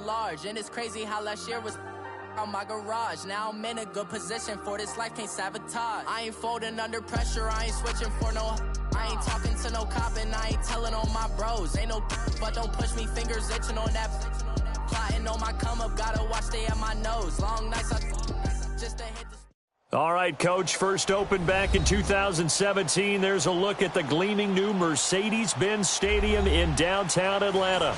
large. And it's crazy how last year was on my garage. Now I'm in a good position for this life, can't sabotage. I ain't folding under pressure, I ain't switching for no. I ain't talking to no cop and I ain't telling on my bros. Ain't no but don't push me, fingers itching on that. Plotting on my come up, gotta watch stay at my nose. Long nights I just to hit the... All right, Coach, first opened back in 2017. There's a look at the gleaming new Mercedes-Benz Stadium in downtown Atlanta.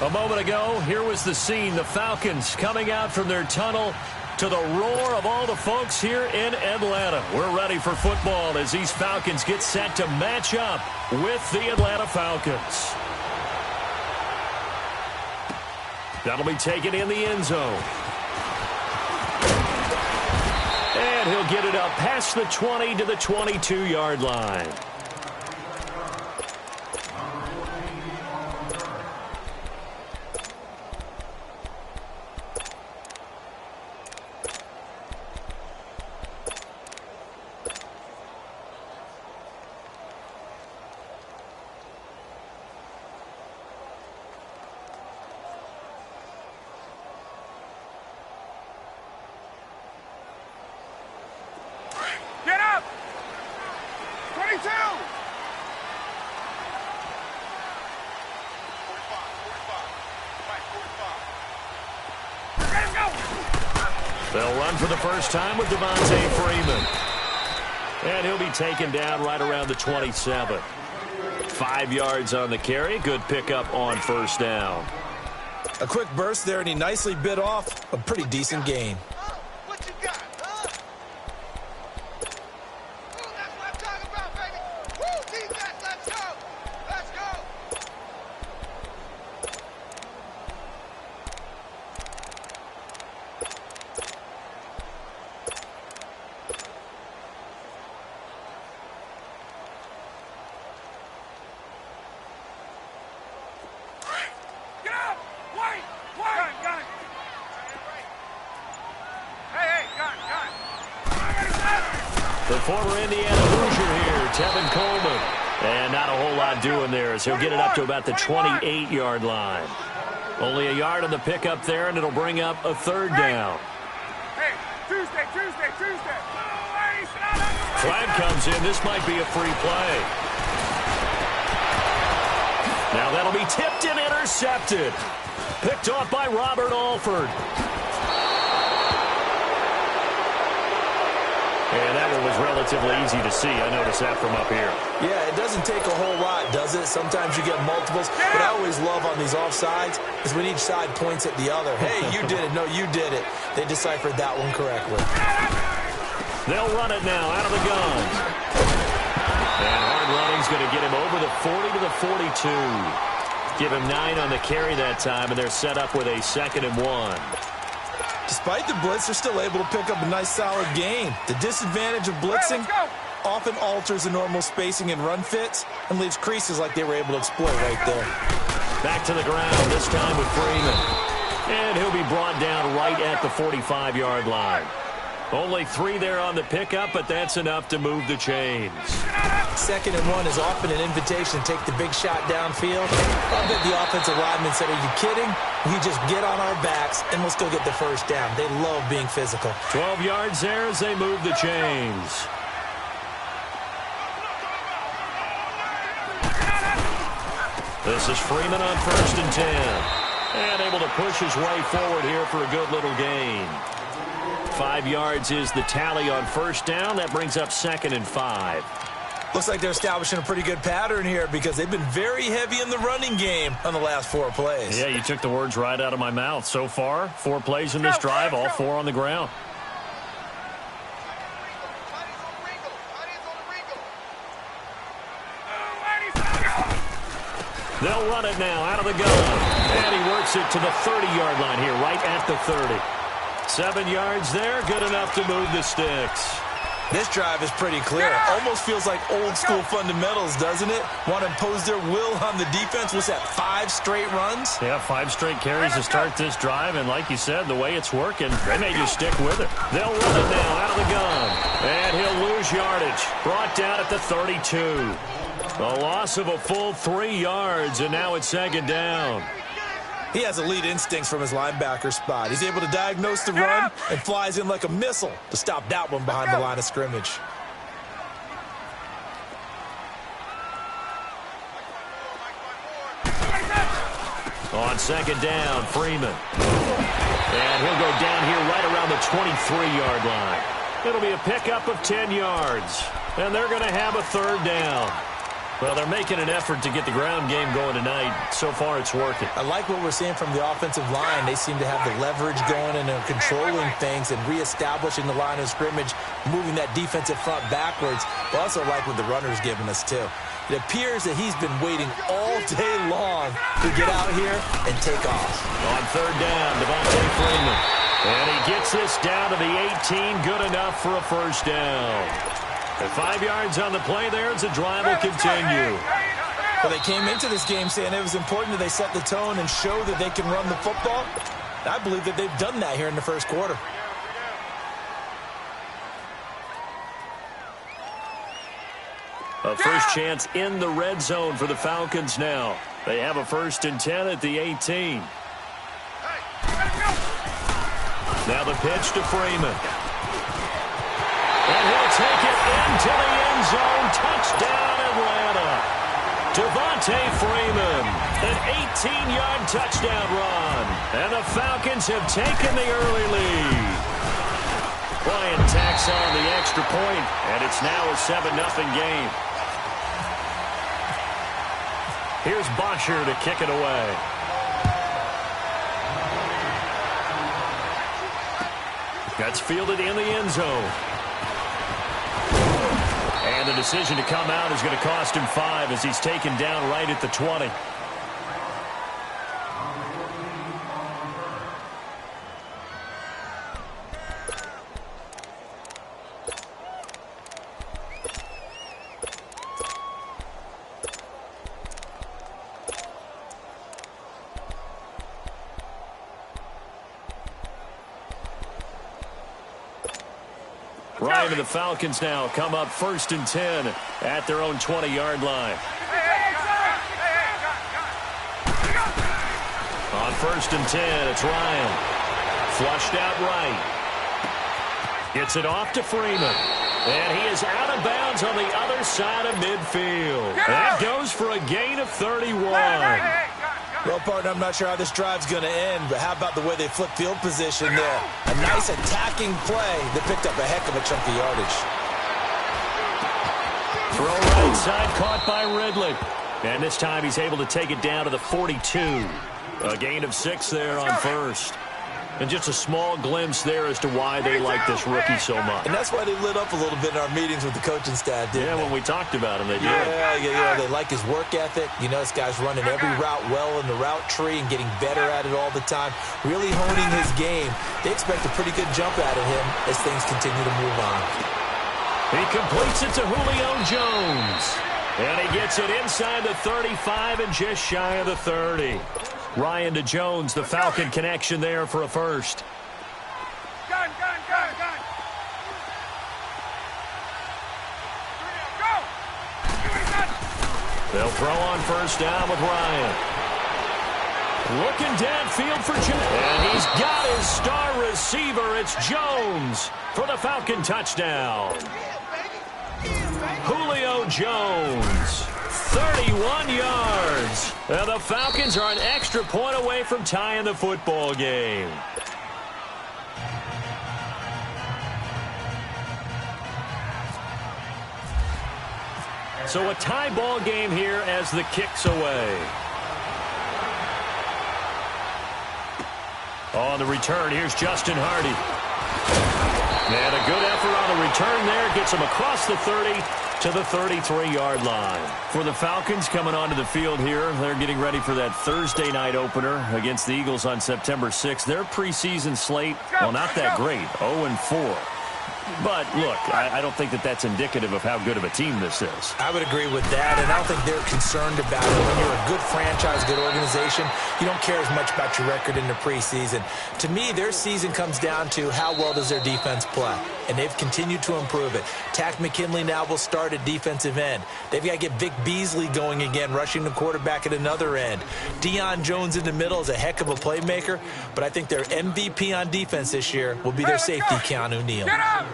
A moment ago, here was the scene. The Falcons coming out from their tunnel to the roar of all the folks here in Atlanta. We're ready for football as these Falcons get set to match up with the Atlanta Falcons. That'll be taken in the end zone. And he'll get it up past the 20 to the 22-yard line. Get up! 22! 45, 45. Let him go! They'll run for the first time with Devontae Freeman. And he'll be taken down right around the 27. 5 yards on the carry. Good pickup on first down. A quick burst there, and he nicely bit off a pretty decent gain. What you got, huh? That's what I'm talking about, baby. Woo, defense, let's go. Let's go. Get up! Wait! Wait! Gun! Hey, gun! The former Indiana Hoosier here, Tevin Coleman. And not a whole lot doing there as he'll get it up to about the 28-yard line. Only a yard on the pickup there, and it'll bring up a third down. Hey, Tuesday. Flag comes in. This might be a free play. Now that'll be tipped and intercepted. Picked off by Robert Alford. And that one was relatively easy to see. I noticed that from up here. Yeah, it doesn't take a whole lot, does it? Sometimes you get multiples. But I always love on these offsides is when each side points at the other. Hey, you did it. No, you did it. They deciphered that one correctly. They'll run it now out of the gun. And hard running's going to get him over the 40 to the 42. Give him 9 on the carry that time, and they're set up with a 2nd and 1. Despite the blitz, they're still able to pick up a nice, solid gain. The disadvantage of blitzing often alters the normal spacing and run fits and leaves creases like they were able to exploit right there. Back to the ground, this time with Freeman. And he'll be brought down right at the 45-yard line. Only 3 there on the pickup, but that's enough to move the chains. 2nd and 1 is often an invitation to take the big shot downfield. I bet the offensive lineman said, are you kidding? We just get on our backs and let's go get the first down. They love being physical. 12 yards there as they move the chains. This is Freeman on 1st and 10. And able to push his way forward here for a good little gain. 5 yards is the tally on first down. That brings up 2nd and 5. Looks like they're establishing a pretty good pattern here because they've been very heavy in the running game on the last 4 plays. Yeah, you took the words right out of my mouth. So far, 4 plays in this drive, all 4 on the ground. They'll run it now out of the gun. And he works it to the 30-yard line here, right at the 30. 7 yards there, good enough to move the sticks. This drive is pretty clear. Almost feels like old school fundamentals, doesn't it? Want to impose their will on the defense. What's that, 5 straight runs? Yeah, 5 straight carries to start this drive. And like you said, the way it's working, they may just stick with it. They'll run it now out of the gun. And he'll lose yardage. Brought down at the 32. A loss of a full 3 yards, and now it's 2nd down. He has elite instincts from his linebacker spot. He's able to diagnose the run and flies in like a missile to stop that one behind the line of scrimmage. On second down, Freeman. And he'll go down here right around the 23-yard line. It'll be a pickup of 10 yards. And they're going to have a third down. Well, they're making an effort to get the ground game going tonight. So far, it's working. I like what we're seeing from the offensive line. They seem to have the leverage going and they're controlling things and reestablishing the line of scrimmage, moving that defensive front backwards. But also like what the runner's giving us, too. It appears that he's been waiting all day long to get out here and take off. On third down, Devontae Freeman. And he gets this down to the 18. Good enough for a first down. And 5 yards on the play there as the drive will continue. Well, they came into this game saying it was important that they set the tone and show that they can run the football. I believe that they've done that here in the first quarter. A first chance in the red zone for the Falcons now. They have a 1st and 10 at the 18. Now the pitch to Freeman. And he'll take it into the end zone. Touchdown, Atlanta. Devontae Freeman, an 18-yard touchdown run. And the Falcons have taken the early lead. Bryant tacks on the extra point, and it's now a 7-0 game. Here's Bosher to kick it away. That's fielded in the end zone. And the decision to come out is going to cost him 5 as he's taken down right at the 20. Ryan and the Falcons now come up 1st and 10 at their own 20-yard line. On 1st and 10, it's Ryan. Flushed out right. Gets it off to Freeman. And he is out of bounds on the other side of midfield. That goes for a gain of 31. Well, partner, I'm not sure how this drive's going to end, but how about the way they flip field position there? A nice attacking play that picked up a heck of a chunk of yardage. Throw right side, caught by Ridley. And this time he's able to take it down to the 42. A gain of 6 there on 1st. And just a small glimpse there as to why they like this rookie so much. And that's why they lit up a little bit in our meetings with the coaching staff, didn't they? When we talked about him, they did. Yeah, they like his work ethic. You know, this guy's running every route well in the route tree and getting better at it all the time, really honing his game. They expect a pretty good jump out of him as things continue to move on. He completes it to Julio Jones. And he gets it inside the 35 and just shy of the 30. Ryan to Jones, the Falcon connection there for a first. Gun. Go. They'll throw on first down with Ryan. Looking downfield for Jones. And he's got his star receiver. It's Jones for the Falcon touchdown. Julio Jones. 31 yards. And the Falcons are an extra point away from tying the football game. So a tie ball game here as the kick's away. On the return, here's Justin Hardy. And a good effort on the return there. Gets him across the 30 to the 33-yard line. For the Falcons coming onto the field here, they're getting ready for that Thursday night opener against the Eagles on September 6th. Their preseason slate, well, not that great, 0-4. But, look, I don't think that that's indicative of how good of a team this is. I would agree with that, and I don't think they're concerned about it. When you're a good franchise, good organization, you don't care as much about your record in the preseason. To me, their season comes down to how well does their defense play, and they've continued to improve it. Tack McKinley now will start at defensive end. They've got to get Vic Beasley going again, rushing the quarterback at another end. Deion Jones in the middle is a heck of a playmaker, but I think their MVP on defense this year will be their safety, Keanu Neal. Get up!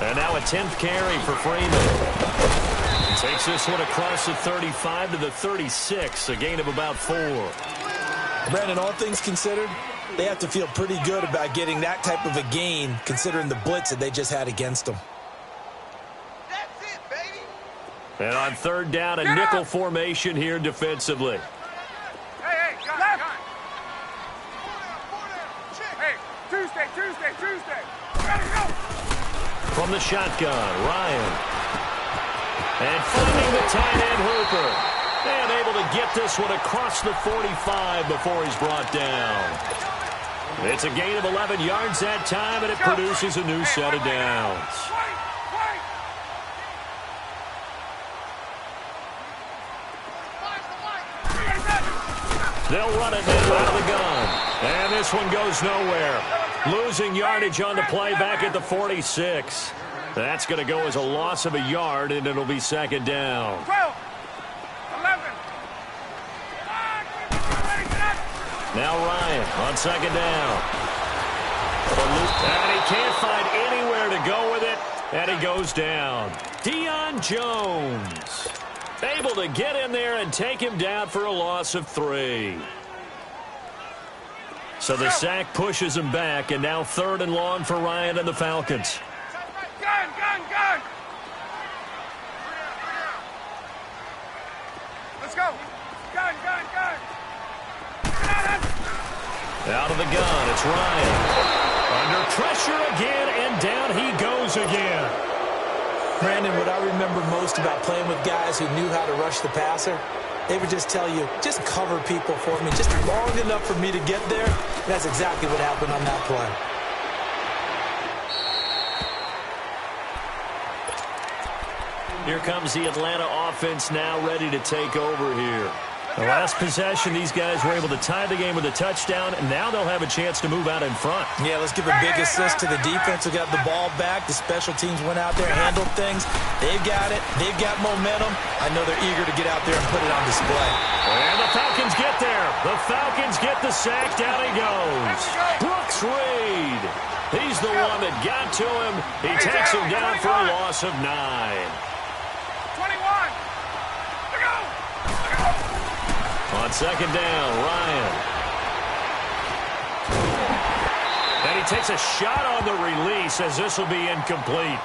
And now a 10th carry for Freeman. Takes this one across the 35 to the 36, a gain of about 4. Brandon, all things considered, they have to feel pretty good about getting that type of a gain, considering the blitz that they just had against them. That's it, baby. And on 3rd down, a nickel formation here defensively. Hey, got it. Hey, Tuesday. Gotta go. From the shotgun, Ryan. And finding the tight end Hooper. And able to get this one across the 45 before he's brought down. It's a gain of 11 yards that time, and it produces a new set of downs. They'll run it now out of the gun. And this one goes nowhere. Losing yardage on the play back at the 46. That's going to go as a loss of a yard, and it'll be 2nd down. 12, 11. Now Ryan on 2nd down. And he can't find anywhere to go with it, and he goes down. Deion Jones able to get in there and take him down for a loss of 3. So the sack pushes him back, and now 3rd and long for Ryan and the Falcons. Gun. Let's go. Gun. Out of the gun, it's Ryan. Under pressure again, and down he goes again. Brandon, what I remember most about playing with guys who knew how to rush the passer, they would just tell you, just cover people for me, just long enough for me to get there. And that's exactly what happened on that play. Here comes the Atlanta offense now ready to take over here. The last possession, these guys were able to tie the game with a touchdown, and now they'll have a chance to move out in front. Yeah, let's give a big assist to the defense who got the ball back. The special teams went out there and handled things. They've got it. They've got momentum. I know they're eager to get out there and put it on display. And the Falcons get there. The Falcons get the sack. Down he goes. Brooks Reed. He's the one that got to him. He takes him down for a loss of 9. 21. Look out. On 2nd down, Ryan. And he takes a shot on the release as this will be incomplete.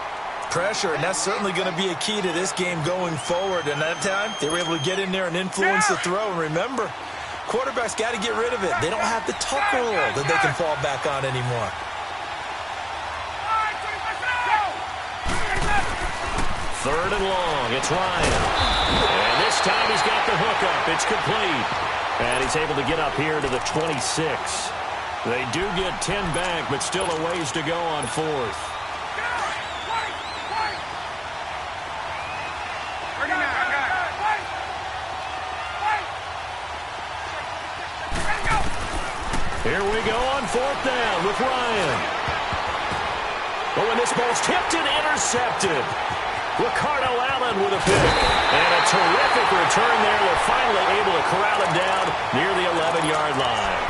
Pressure, and that's certainly going to be a key to this game going forward. And that time, they were able to get in there and influence the throw. And remember, quarterbacks got to get rid of it. They don't have the tuck rule that they can fall back on anymore. 3rd and long, it's Ryan. And this time he's got the hookup. It's complete. And he's able to get up here to the 26. They do get 10 back, but still a ways to go on 4th. Here we go on 4th down with Ryan. Oh, and this ball's tipped and intercepted. Ricardo Allen with a pick. And a terrific return there. They're finally able to corral him down near the 11-yard line.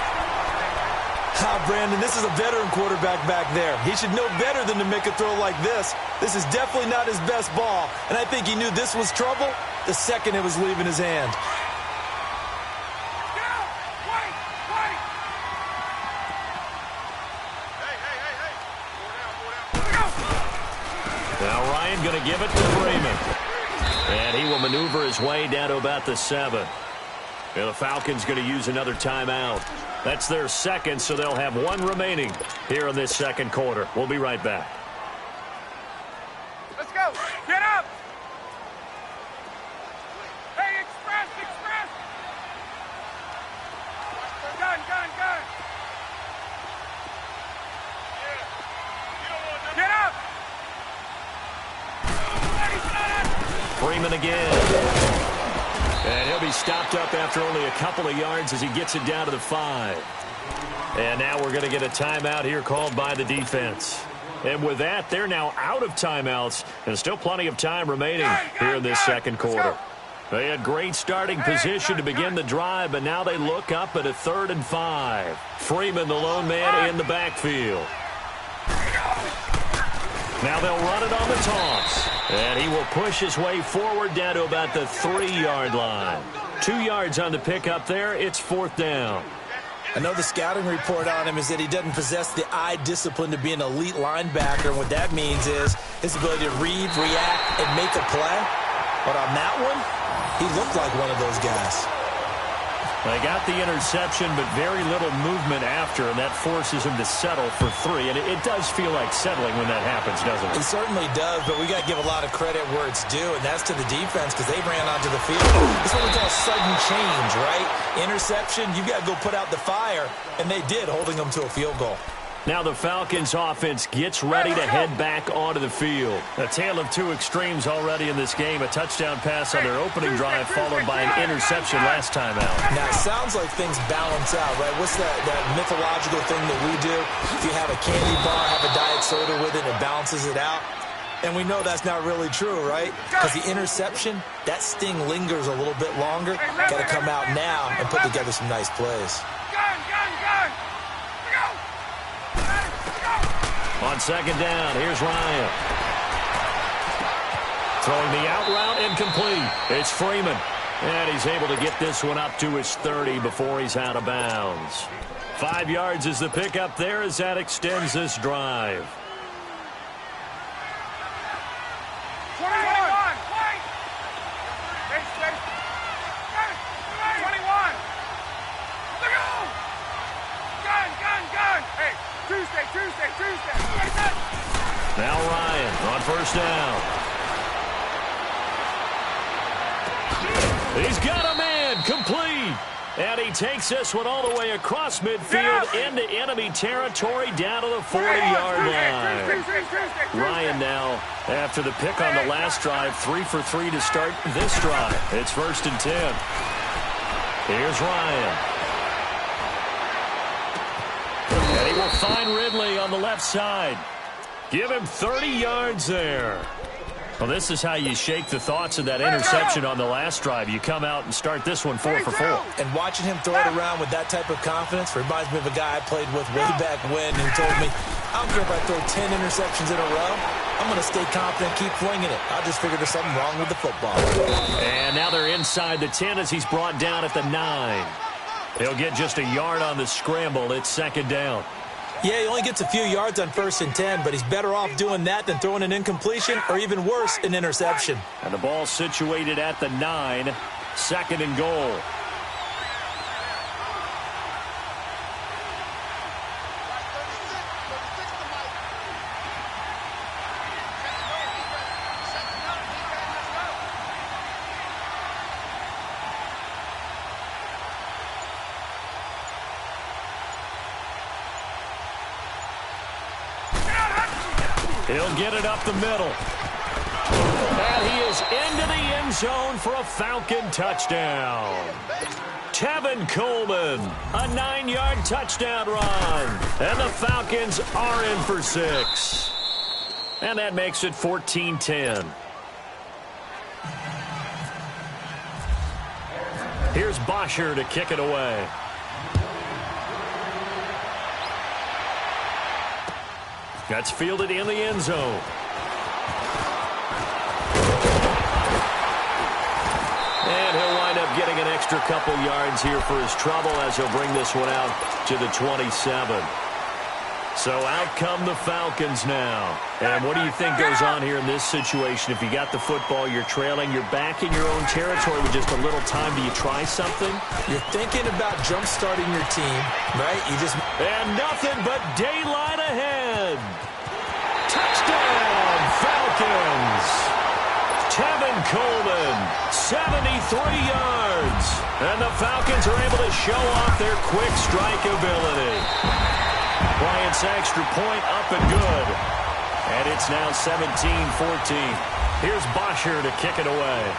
Brandon, this is a veteran quarterback back there. He should know better than to make a throw like this. This is definitely not his best ball. And I think he knew this was trouble the second it was leaving his hand. Now Ryan going to give it to Freeman. And he will maneuver his way down to about the 7. And the Falcons going to use another timeout. That's their second, so they'll have 1 remaining here in this 2nd quarter. We'll be right back. Let's go. Get up. Hey, express. Freeman again. And he'll be stopped up after only a couple of yards as he gets it down to the 5. And now we're going to get a timeout here called by the defense. And with that, they're now out of timeouts, and still plenty of time remaining here in this second quarter. They had great starting position to begin the drive, but now they look up at a 3rd and 5. Freeman, the lone man in the backfield. Now they'll run it on the toss. And he will push his way forward down to about the 3-yard line. 2 yards on the pickup there. It's 4th down. I know the scouting report on him is that he doesn't possess the eye discipline to be an elite linebacker. And what that means is his ability to read, react, and make a play. But on that one, he looked like one of those guys. They got the interception, but very little movement after, and that forces him to settle for 3. And it does feel like settling when that happens, doesn't it? It certainly does, but we got to give a lot of credit where it's due, and that's to the defense because they ran onto the field. It's what we call sudden change, right? Interception, you got to go put out the fire, and they did, holding them to a field goal. Now the Falcons offense gets ready to head back onto the field. A tale of 2 extremes already in this game. A touchdown pass on their opening drive followed by an interception last time out. Now it sounds like things balance out, right? What's that mythological thing that we do? If you have a candy bar, have a diet soda with it, it balances it out. And we know that's not really true, right? Because the interception, that sting lingers a little bit longer. Got to come out now and put together some nice plays. On 2nd down, here's Ryan. Throwing the out route incomplete. It's Freeman. And he's able to get this one up to his 30 before he's out of bounds. 5 yards is the pickup there as that extends this drive. 21. 21. Look out! Gun. Hey, Tuesday. Now Ryan on 1st down. He's got a man complete. And he takes this one all the way across midfield into enemy territory down to the 40-yard line. Ryan now, after the pick on the last drive, 3 for 3 to start this drive. It's 1st and 10. Here's Ryan. And he will find Ridley on the left side. Give him 30 yards there. Well, this is how you shake the thoughts of that interception on the last drive. You come out and start this one 4 for 4. And watching him throw it around with that type of confidence reminds me of a guy I played with way back when who told me, I don't care if I throw 10 interceptions in a row. I'm going to stay confident, keep flinging it. I just figured there's something wrong with the football. And now they're inside the 10 as he's brought down at the 9. He'll get just a yard on the scramble. It's 2nd down. Yeah, he only gets a few yards on 1st and 10, but he's better off doing that than throwing an incompletion or even worse, an interception. And the ball situated at the 9, 2nd and goal. He'll get it up the middle. And he is into the end zone for a Falcon touchdown. Tevin Coleman, a 9-yard touchdown run. And the Falcons are in for 6. And that makes it 14-10. Here's Bosher to kick it away. That's fielded in the end zone. And he'll wind up getting an extra couple yards here for his trouble as he'll bring this one out to the 27. So out come the Falcons now. And what do you think goes on here in this situation? If you got the football, you're trailing, you're back in your own territory with just a little time. Do you try something? You're thinking about jump-starting your team, right? And nothing but daylight ahead. Touchdown, Falcons. Tevin Coleman, 73 yards. And the Falcons are able to show off their quick strike ability. Bryant's extra point up and good. And it's now 17-14. Here's Bosher to kick it away.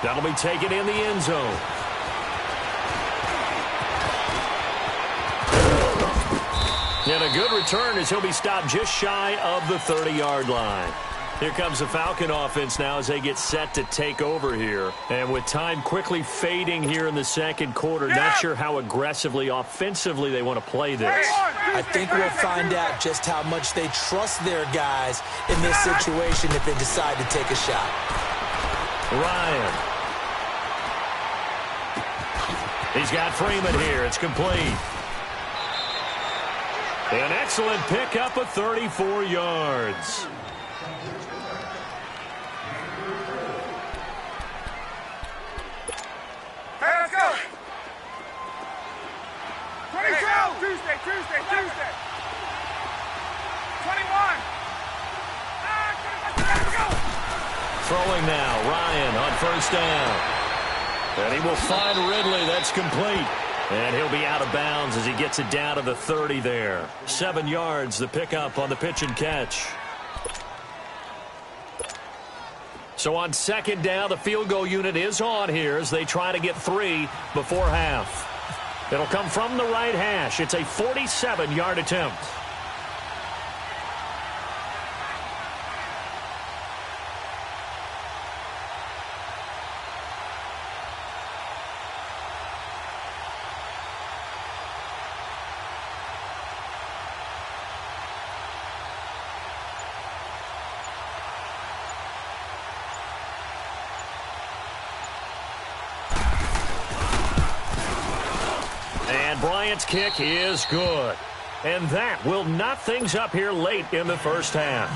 That'll be taken in the end zone. And a good return as he'll be stopped just shy of the 30-yard line. Here comes the Falcon offense now as they get set to take over here. And with time quickly fading here in the second quarter, not sure how aggressively, offensively they want to play this. I think we'll find out just how much they trust their guys in this situation if they decide to take a shot. Ryan. He's got Freeman here. It's complete. An excellent pickup of 34 yards. Hey, let's go. 22. Tuesday. 21. Let's go. Throwing now. Ryan on first down. And he will find Ridley. That's complete. And he'll be out of bounds as he gets it down to the 30 there. 7 yards, the pickup on the pitch and catch. So on second down, the field goal unit is on here as they try to get 3 before half. It'll come from the right hash. It's a 47-yard attempt. Bryant's kick is good. And that will knot things up here late in the first half.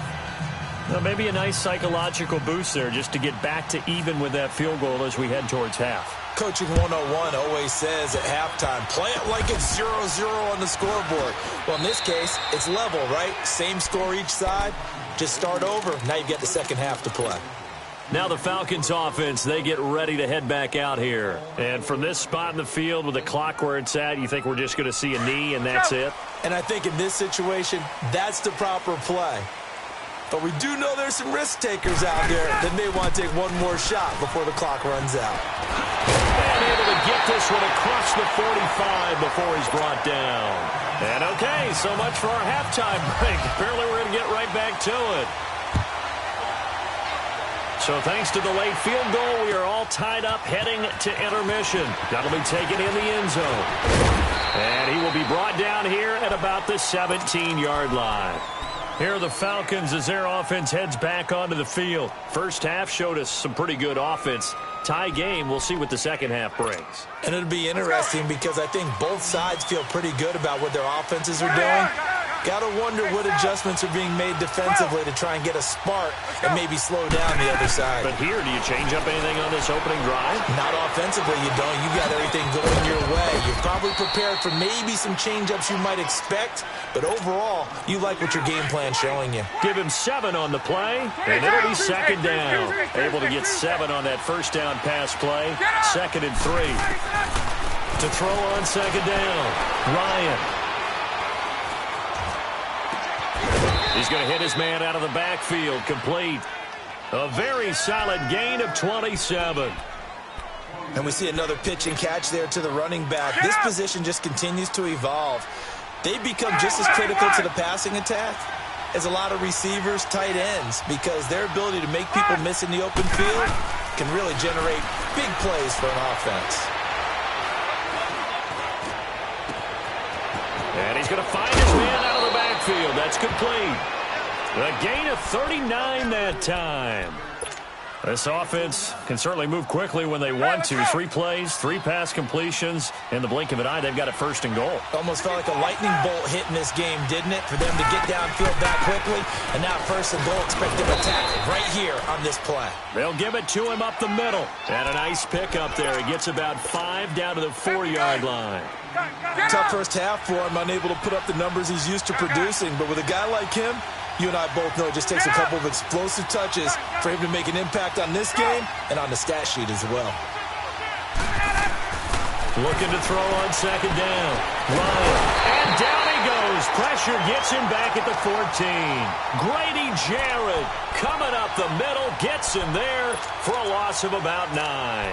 Well, maybe a nice psychological boost there just to get back to even with that field goal as we head towards half. Coaching 101 always says at halftime, play it like it's 0-0 on the scoreboard. Well, in this case, it's level, right? Same score each side. Just start over. Now you've got the second half to play. Now the Falcons offense, they get ready to head back out here. And from this spot in the field with the clock where it's at, you think we're just going to see a knee and that's it? And I think in this situation, that's the proper play. But we do know there's some risk takers out there that may want to take one more shot before the clock runs out. And able to get this one across the 45 before he's brought down. And okay, so much for our halftime break. Apparently we're going to get right back to it. So thanks to the late field goal, we are all tied up heading to intermission. That'll be taken in the end zone. And he will be brought down here at about the 17-yard line. Here are the Falcons as their offense heads back onto the field. First half showed us some pretty good offense. Tie game, we'll see what the second half brings. And it'll be interesting because I think both sides feel pretty good about what their offenses are doing. Got to wonder what adjustments are being made defensively to try and get a spark and maybe slow down the other side. But here, do you change up anything on this opening drive? Not offensively, you don't. You got everything going your way. You're probably prepared for maybe some change-ups you might expect, but overall, you like what your game plan's showing you. Give him 7 on the play, and it'll be second down. Able to get 7 on that first down pass play. 2nd and 3. To throw on second down, Ryan. He's going to hit his man out of the backfield, complete. A very solid gain of 27. And we see another pitch and catch there to the running back. This position just continues to evolve. They've become just as critical to the passing attack as a lot of receivers, tight ends, because their ability to make people miss in the open field can really generate big plays for an offense. And he's going to find his man out of the backfield. That's complete. A gain of 39 that time. This offense can certainly move quickly when they want to. 3 plays, 3 pass completions. In the blink of an eye, they've got it 1st and goal. Almost felt like a lightning bolt hit in this game, didn't it? For them to get downfield that quickly. And now 1st and goal, expect them to attack right here on this play. They'll give it to him up the middle. And a nice pick up there. He gets about 5 down to the 4-yard line. Tough first half for him, unable to put up the numbers he's used to producing. But with a guy like him, you and I both know it just takes a couple of explosive touches for him to make an impact on this game and on the stat sheet as well. Looking to throw on second down. Ryan, and down he goes His pressure gets him back at the 14. Grady Jarrett coming up the middle, gets him there for a loss of about 9.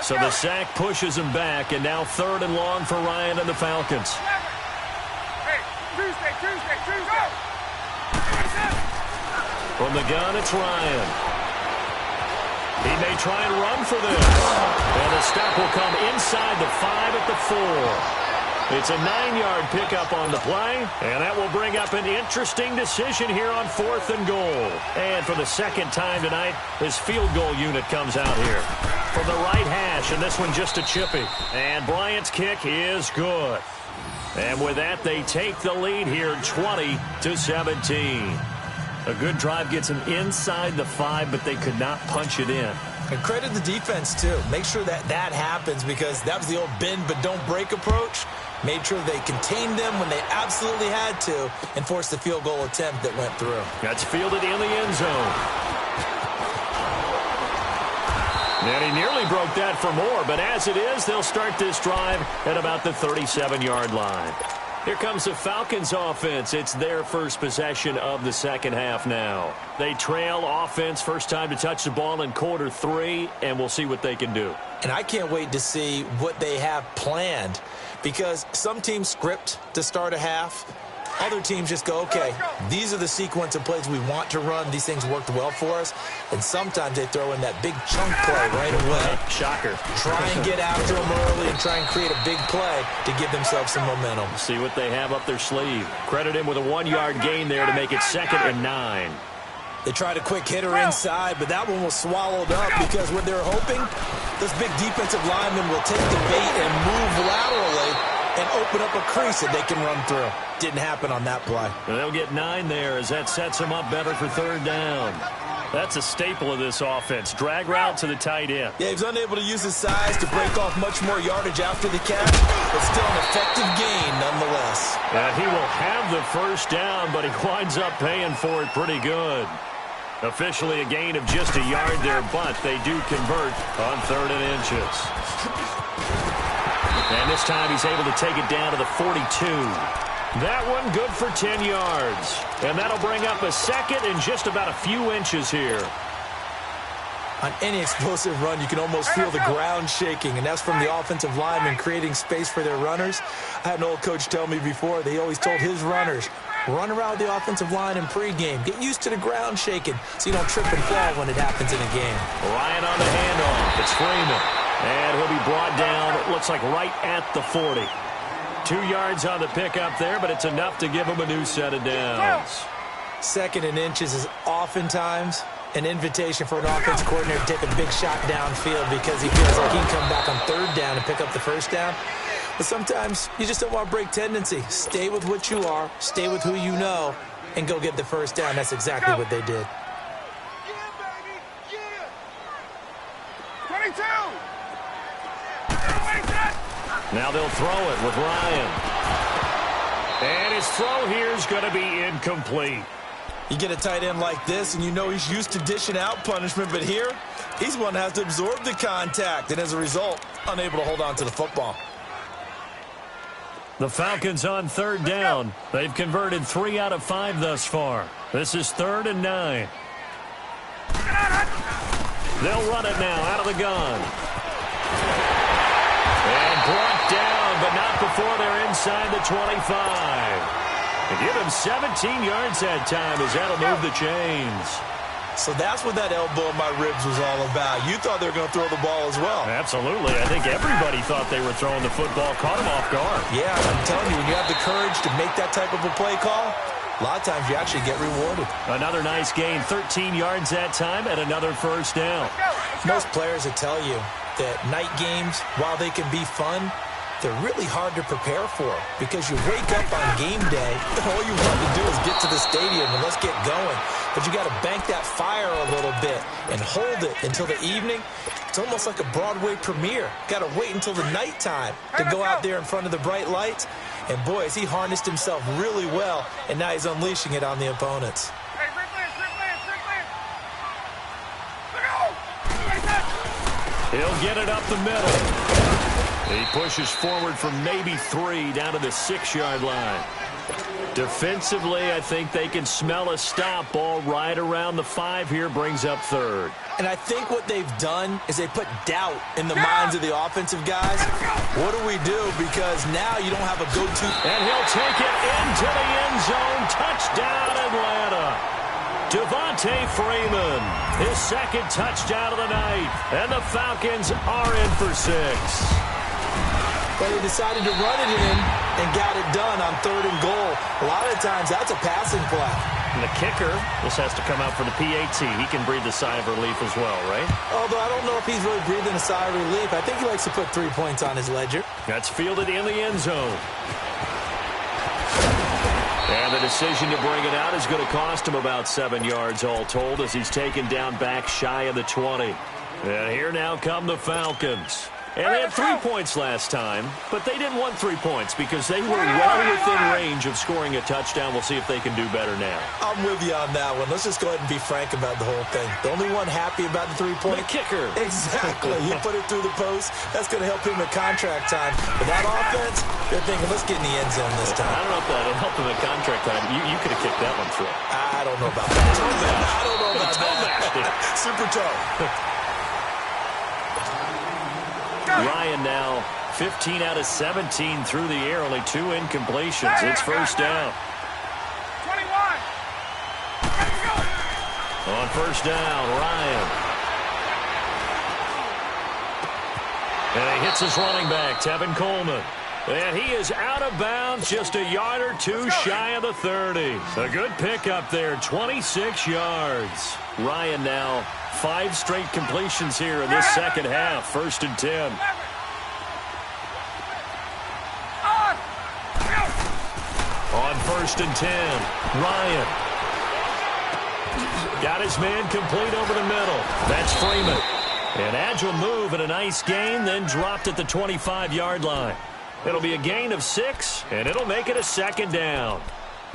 So the sack pushes him back, and now 3rd and long for Ryan and the Falcons. Hey, Tuesday. From the gun, it's Ryan. He may try and run for this. And the stop will come inside the 5 at the 4. It's a 9-yard pickup on the play, and that will bring up an interesting decision here on 4th and goal. And for the second time tonight, his field goal unit comes out here. From the right hash, and this one just a chippy. And Bryant's kick is good. And with that, they take the lead here 20-17. A good drive gets him inside the 5, but they could not punch it in. And credit the defense, too. Make sure that happens, because that was the old bend but don't break approach. Made sure they contained them when they absolutely had to and forced the field goal attempt that went through. That's fielded in the end zone. And he nearly broke that for more, but as it is, they'll start this drive at about the 37-yard line. Here comes the Falcons offense. It's their first possession of the second half now. They trail offense, first time to touch the ball in quarter 3, and we'll see what they can do. And I can't wait to see what they have planned, because some teams script to start a half. Other teams just go, okay, these are the sequence of plays we want to run. These things worked well for us. And sometimes they throw in that big chunk play right away. Shocker. Try and get after them early and try and create a big play to give themselves some momentum. See what they have up their sleeve. Credit him with a 1-yard gain there to make it 2nd and 9. They tried a quick hitter inside, but that one was swallowed up because what they're hoping, this big defensive lineman will take the bait and move laterally and open up a crease that they can run through. Didn't happen on that play. They'll get 9 there as that sets them up better for 3rd down. That's a staple of this offense. Drag route to the tight end. Yeah, he's unable to use his size to break off much more yardage after the catch, but still an effective gain nonetheless. He will have the first down, but he winds up paying for it pretty good. Officially a gain of just a yard there, but they do convert on 3rd and inches. And this time he's able to take it down to the 42. That one good for 10 yards. And that'll bring up a 2nd and just about a few inches here. On any explosive run, you can almost feel the ground shaking, and that's from the offensive linemen creating space for their runners. I had an old coach tell me before, they always told his runners, run around the offensive line in pregame. Get used to the ground shaking so you don't trip and fall when it happens in a game. Ryan on the handoff. It's Freeman. And he'll be brought down, it looks like right at the 40. 2 yards on the pickup there, but it's enough to give him a new set of downs. 2nd and inches is oftentimes an invitation for an offense coordinator to take a big shot downfield because he feels like he can come back on 3rd down and pick up the first down. But sometimes you just don't want to break tendency. Stay with what you are, stay with who you know, and go get the first down. That's exactly what they did. Yeah, baby! Yeah! 22! Now they'll throw it with Ryan. And his throw here is going to be incomplete. You get a tight end like this, and you know he's used to dishing out punishment, but here, he's one that has to absorb the contact, and as a result, unable to hold on to the football. The Falcons on 3rd down. They've converted 3 out of 5 thus far. This is 3rd and 9. They'll run it now out of the gun. And brought down, but not before they're inside the 25. They give him 17 yards that time as that'll move the chains. So that's what that elbow in my ribs was all about. You thought they were going to throw the ball as well. Absolutely. I think everybody thought they were throwing the football, caught him off guard. Yeah, I'm telling you, when you have the courage to make that type of a play call, a lot of times you actually get rewarded. Another nice gain, 13 yards that time, and another first down. Most players will tell you that night games, while they can be fun, they're really hard to prepare for because you wake up on game day and all you want to do is get to the stadium and let's get going. But you got to bank that fire a little bit and hold it until the evening. It's almost like a Broadway premiere. Got to wait until the nighttime to go out there in front of the bright lights. And boy, has he harnessed himself really well, and now he's unleashing it on the opponents. He'll get it up the middle. He pushes forward from maybe 3 down to the 6-yard line. Defensively, I think they can smell a stop. Ball right around the 5 here, brings up 3rd. And I think what they've done is they put doubt in the minds of the offensive guys. What do we do? Because now you don't have a go-to. And he'll take it into the end zone. Touchdown, Atlanta. Devontae Freeman, his 2nd touchdown of the night. And the Falcons are in for 6. But he decided to run it in and got it done on 3rd and goal. A lot of times that's a passing play. And the kicker, this has to come out for the PAT. He can breathe a sigh of relief as well, right? Although I don't know if he's really breathing a sigh of relief. I think he likes to put 3 points on his ledger. That's fielded in the end zone. And the decision to bring it out is going to cost him about 7 yards all told as he's taken down back shy of the 20. And here now come the Falcons. And they had 3 points last time, but they didn't want 3 points because they were well within range of scoring a touchdown. We'll see if they can do better now. I'm with you on that one. Let's just go ahead and be frank about the whole thing. The only one happy about the 3-point. The kicker. Exactly. He put it through the post. That's going to help him at contract time. But that offense, they're thinking, let's get in the end zone this time. I don't know if that would help him at contract time. You could have kicked that one through. I don't know about that. I don't know about that. Super toe. Ryan now 15 out of 17 through the air, only 2 incompletions. It's first down. 21. On first down, Ryan. And he hits his running back, Tevin Coleman. And he is out of bounds, just a yard or 2 shy of the 30. A good pickup there, 26 yards. Ryan now 5 straight completions here in this second half. 1st and 10. On 1st and 10, Ryan. Got his man complete over the middle. That's Freeman. An agile move and a nice gain, then dropped at the 25-yard line. It'll be a gain of 6, and it'll make it a 2nd down.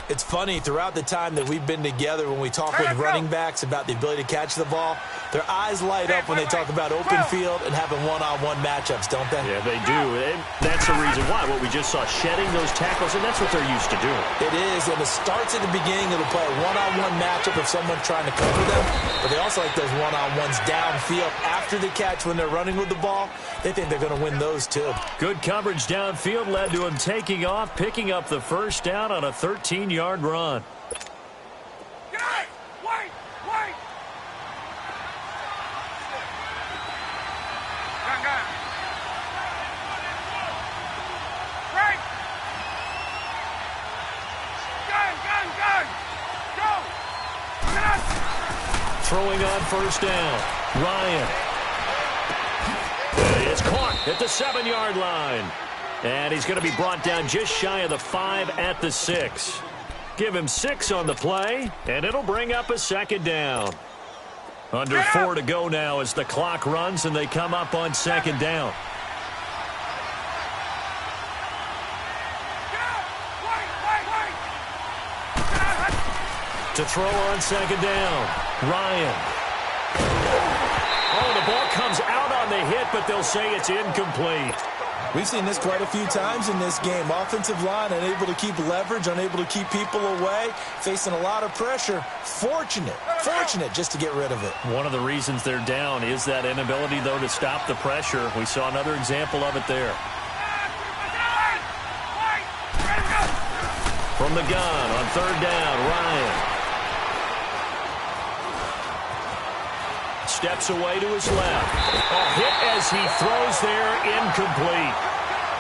It's funny, throughout the time that we've been together, when we talk with running backs about the ability to catch the ball, their eyes light up when they talk about open field and having one-on-one matchups, don't they? Yeah, they do. And that's the reason why. What we just saw, shedding those tackles, and that's what they're used to doing. It is, and it starts at the beginning. It'll play a one-on-one matchup if someone's trying to cover them, but they also like those one-on-ones downfield after the catch when they're running with the ball. They think they're going to win those, too. Good coverage downfield led to him taking off, picking up the first down on a 13-yard run. Wait! Go! Throwing on first down, Ryan. It's caught at the 7-yard line. And he's going to be brought down just shy of the 5 at the 6. Give him 6 on the play, and it'll bring up a 2nd down. Under 4 to go now as the clock runs, and they come up on 2nd down. To throw on 2nd down, Ryan. Oh, the ball comes out on the hit, but they'll say it's incomplete. We've seen this quite a few times in this game. Offensive line unable to keep leverage, unable to keep people away, facing a lot of pressure. Fortunate just to get rid of it. One of the reasons they're down is that inability, though, to stop the pressure. We saw another example of it there. From the gun on 3rd down, Ryan. Steps away to his left. A hit as he throws there, incomplete.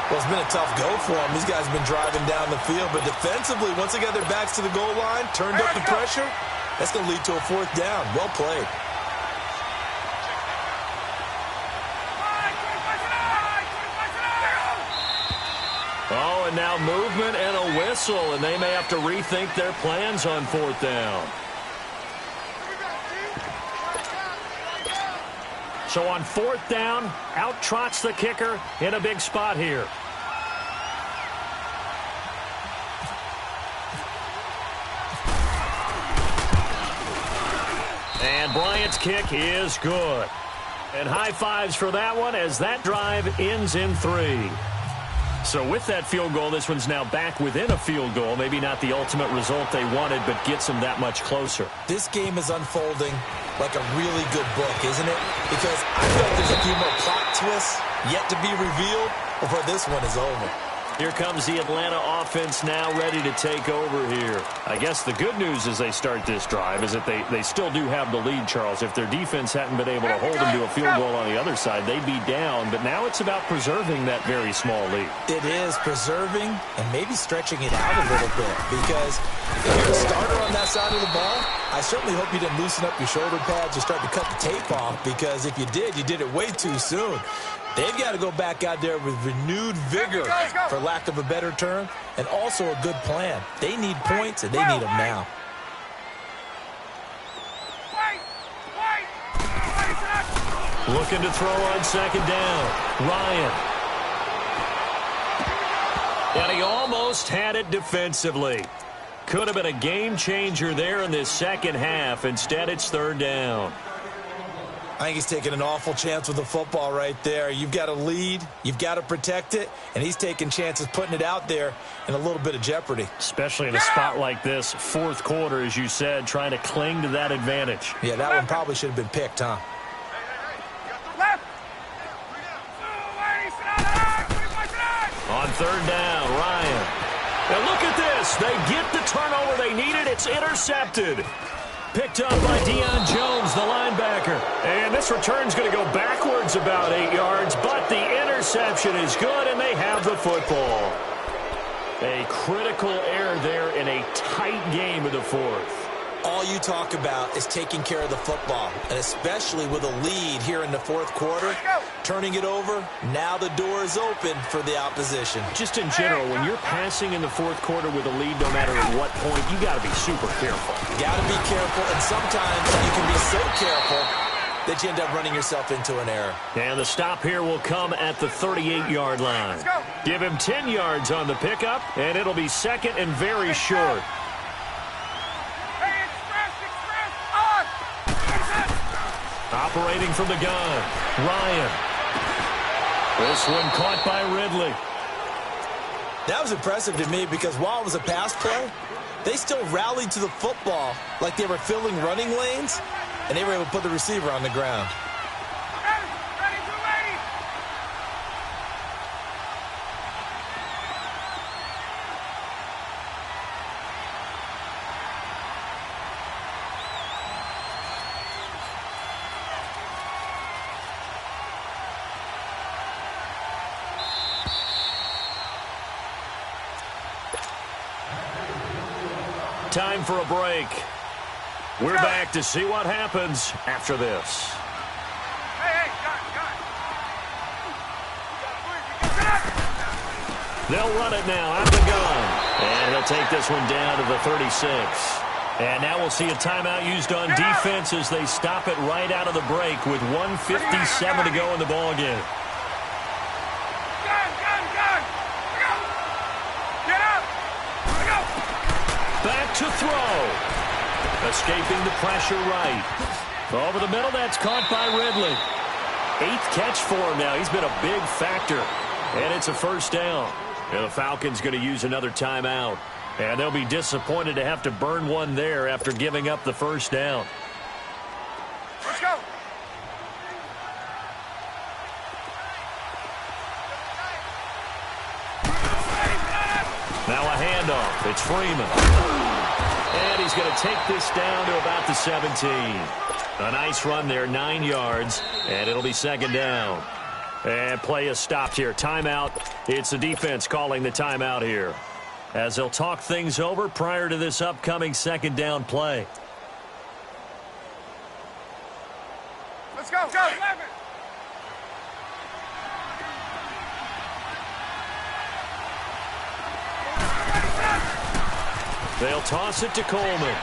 Well, it's been a tough go for him. These guys have been driving down the field, but defensively, once they got their backs to the goal line, turned up the pressure, that's going to lead to a 4th down. Well played. Oh, and now movement and a whistle, and they may have to rethink their plans on 4th down. So on 4th down, out trots the kicker in a big spot here. And Bryant's kick is good. And high fives for that one as that drive ends in 3. So with that field goal, this one's now back within a field goal. Maybe not the ultimate result they wanted, but gets them that much closer. This game is unfolding like a really good book, isn't it? Because I feel like there's a few more plot twists yet to be revealed before this one is over. Here comes the Atlanta offense now ready to take over here. I guess the good news as they start this drive is that they still do have the lead, Charles. If their defense hadn't been able to hold them to a field goal on the other side, they'd be down. But now it's about preserving that very small lead. It is preserving and maybe stretching it out a little bit. Because if you're a starter on that side of the ball, I certainly hope you didn't loosen up your shoulder pads or start to cut the tape off. Because if you did it way too soon. They've got to go back out there with renewed vigor, for lack of a better term, and also a good plan. They need points, and they need them now. Looking to throw on second down. Ryan. And he almost had it defensively. Could have been a game changer there in this second half. Instead, it's third down. I think he's taking an awful chance with the football right there. You've got to lead, you've got to protect it, and he's taking chances putting it out there in a little bit of jeopardy. Especially in a spot like this, fourth quarter, as you said, trying to cling to that advantage. Yeah, that one probably should have been picked, huh? On third down, Ryan. And look at this. They get the turnover they needed. It's intercepted. Picked up by Deion Jones, the linebacker. And this return's going to go backwards about 8 yards, but the interception is good, and they have the football. A critical error there in a tight game of the fourth. All you talk about is taking care of the football, and especially with a lead here in the fourth quarter, turning it over, now the door is open for the opposition. Just in general, when you're passing in the fourth quarter with a lead, no matter at what point, you got to be super careful. You got to be careful, and sometimes you can be so careful that you end up running yourself into an error. And the stop here will come at the 38-yard line. Give him 10 yards on the pickup, and it'll be second and very short. Operating from the gun, Ryan. This one caught by Ridley. That was impressive to me because while it was a pass play, they still rallied to the football like they were filling running lanes, and they were able to put the receiver on the ground. Time for a break. We're back to see what happens after this. They'll run it now out of the gun. And he'll take this one down to the 36. And now we'll see a timeout used on defense as they stop it right out of the break with 1:57 to go in the ballgame. Back to throw. Escaping the pressure right. Over the middle, that's caught by Ridley. 8th catch for him now. He's been a big factor. And it's a first down. And the Falcons going to use another timeout. And they'll be disappointed to have to burn one there after giving up the first down. Let's go. Now a handoff. It's Freeman. And he's going to take this down to about the 17. A nice run there, 9 yards, and it'll be second down. And play is stopped here. Timeout. It's the defense calling the timeout here, as they'll talk things over prior to this upcoming second down play. Let's go. Go. 11. They'll toss it to Coleman.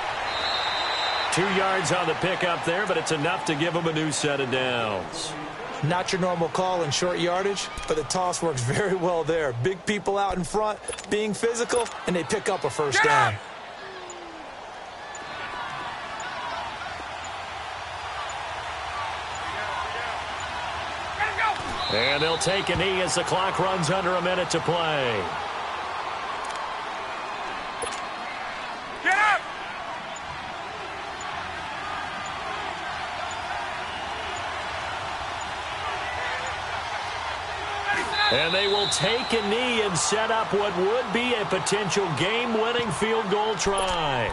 2 yards on the pickup there, but it's enough to give them a new set of downs. Not your normal call in short yardage, but the toss works very well there. Big people out in front, being physical, and they pick up a first down. And they'll take a knee as the clock runs under a minute to play. Get up! And they will take a knee and set up what would be a potential game-winning field goal try.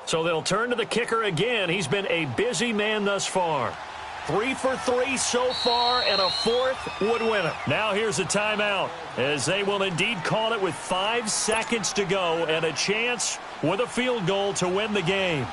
So they'll turn to the kicker again. He's been a busy man thus far. 3 for 3 so far, and a fourth would win it. Now here's a timeout, as they will indeed call it with 5 seconds to go and a chance with a field goal to win the game.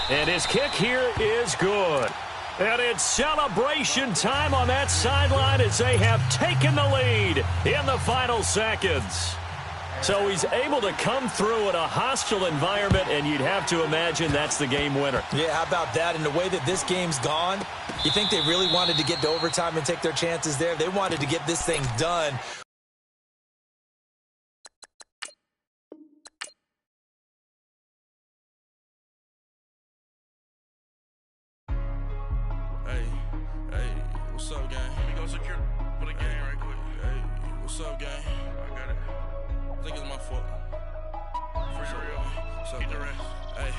And his kick here is good. And it's celebration time on that sideline as they have taken the lead in the final seconds. So he's able to come through in a hostile environment, and you'd have to imagine that's the game winner. Yeah, how about that? And the way that this game's gone, you think they really wanted to get to overtime and take their chances there? They wanted to get this thing done. What's up, gang? Let me go secure for the game right quick. Hey, what's up, gang? I got it. I think it's my fault. For real. What's up, the rest. Hey,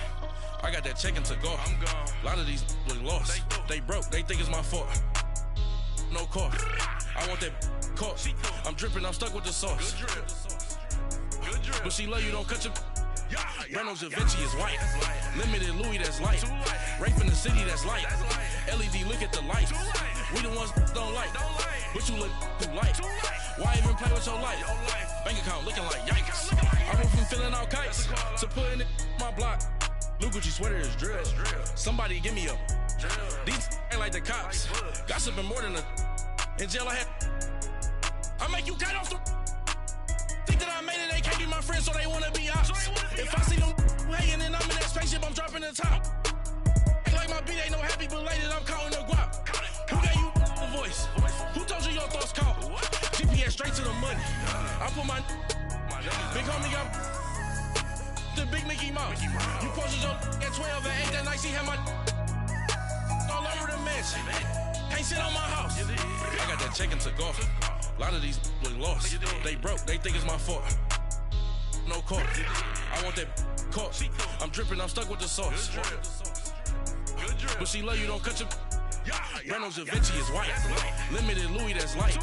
I got that check-in to go. I'm gone. A lot of these look lost. They broke. They think it's my fault. No cost. I want that cost. I'm dripping. I'm stuck with the sauce. Good drip. Good drip. But she love you. Don't cut your... Reynolds Da Vinci is white. Limited Louis, that's light. Rape in the city, that's light. LED, look at the light. We the ones don't like. But you look too light. Why even play with your life? Bank account looking like yikes. I went from filling out kites to putting it in my block. Blue Gucci sweater is drill. Somebody give me a. These ain't like the cops. Gossiping more than a. In jail I had. I make you cut off the. Think that I made it, they can't be my friends, so they wanna be ops. If I see them hating and I'm in that spaceship, I'm dropping the top. Ain't like my beat, ain't no happy belated, I'm counting the guap. Who gave you a voice? Who told you your thoughts count? GPS straight to the money. I put my big homie got the big Mickey Mouse. You posted your at 12 and 8 that night, she had my all over the mansion. Can't sit on my house. I got that check-in to go. A lot of these look lost. They broke. They think it's my fault. No cost. I want that cost. I'm dripping. I'm stuck with the sauce. But she love you. Don't cut your... Reynolds Da Vinci is white. Limited Louis, that's light.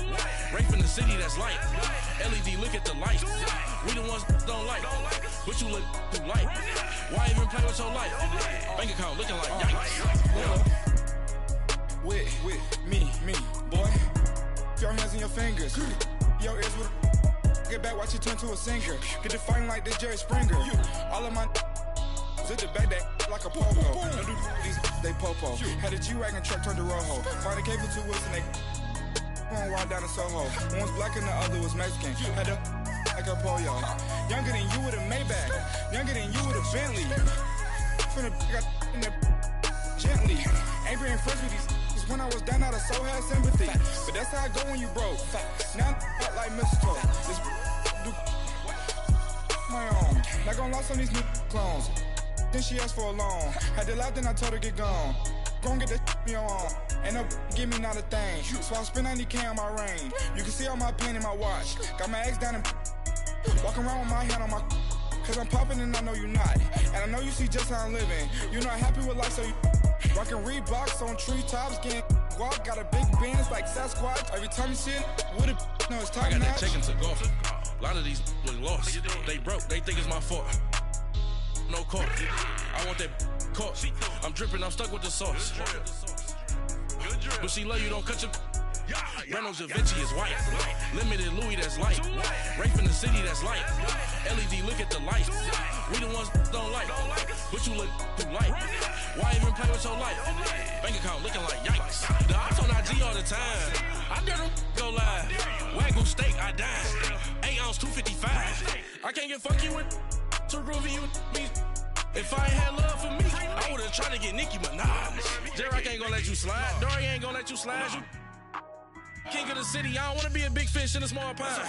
Rape in the city, that's light. LED, look at the light. We the ones don't like. But you look too light. Why even play with your life? Bank account looking like yikes. With me, boy. Your hands in your fingers. Your ears with get back, watch it turn to a singer. Get the fighting like this Jerry Springer. All of my zip the back that like a popo. Don't do these, they popo. Had a G-Wagon truck turned to Rojo. Find a cable 2 wheels and they going wild down in Soho. One was black and the other was Mexican. Had a like a pollo. Younger than you with a Maybach. Younger than you with a Bentley. From the got in the gently. Ain't being friends with these. When I was down, I so had sympathy. But that's how I go when you broke. Now I'm like mistletoe. This do my own. Not gonna lost on these new clones. Then she asked for a loan. Had to laugh, then I told her get gone. Gon' get that me on. Ain't no give me not a thing. So I spend 90K on my range. You can see all my pain in my watch. Got my ex down and walking around with my hand on my. Cause I'm popping and I know you not. And I know you see just how I'm living. You're not happy with life, so you. Rockin' Reeboks on treetops, getting walk, got a big Benz like Sasquatch. Every time you see it, with it, no, it's time. I got that check-in to go. A lot of these look lost. They broke, they think it's my fault. No cost. I want that cost. I'm dripping, I'm stuck with the sauce. But she love you, don't cut your. Reynolds Da Vinci is white. Limited Louis, that's light. Rape in the city, that's light. LED, look at the light. We the ones don't like. But you look too light. Why even play with your life? Bank account looking like yikes. The ops on IG all the time. I dare them go live. Wagyu steak, I dine. 8 ounce, 255. I can't get funky with too groovy you me. If I ain't had love for me, I would've tried to get Nicki Minaj. J-Rock ain't gonna let you slide. Dory ain't gonna let you slide. You king of the city, I don't wanna be a big fish in a small pond.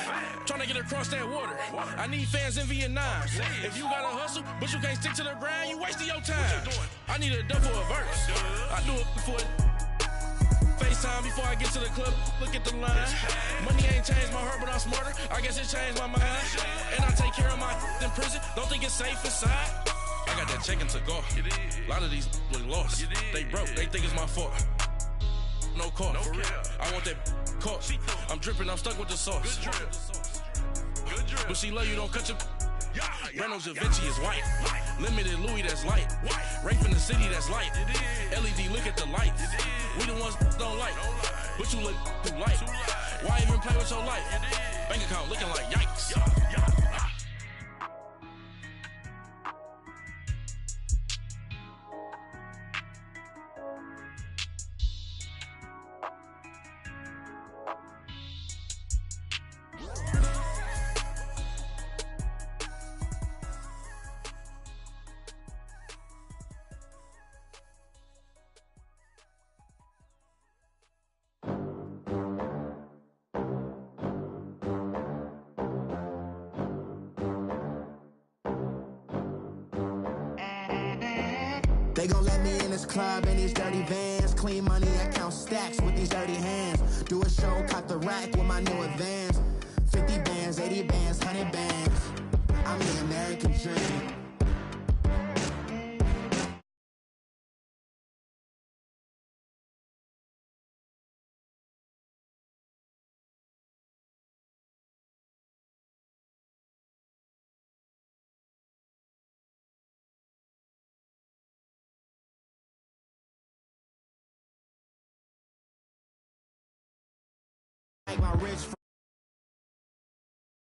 Tryna get across that water. I need fans in Vietnam. If you gotta hustle, but you can't stick to the grind, you wasting your time. I need a dub for a verse. I do it for it. FaceTime before I get to the club, look at the line. Money ain't changed my heart, but I'm smarter. I guess it changed my mind. And I take care of my in prison. Don't think it's safe inside. I got that check-in to go. A lot of these look lost. They broke, they think it's my fault. No call, for real. I want that caught. I'm dripping, I'm stuck with the sauce. But she love you, don't cut your. Reynolds Da Vinci is white. Limited Louis, that's light. Rape in the city, that's light. LED, look at the lights. We the ones don't like. But you look too light. Why even play with your life? Bank account looking like yikes. They gon' let me in this club in these dirty vans. Clean money, I count stacks with these dirty hands. Do a show, caught the rack with my new advance. 50 bands, 80 bands, 100 bands. I'm the American dream. Like my rich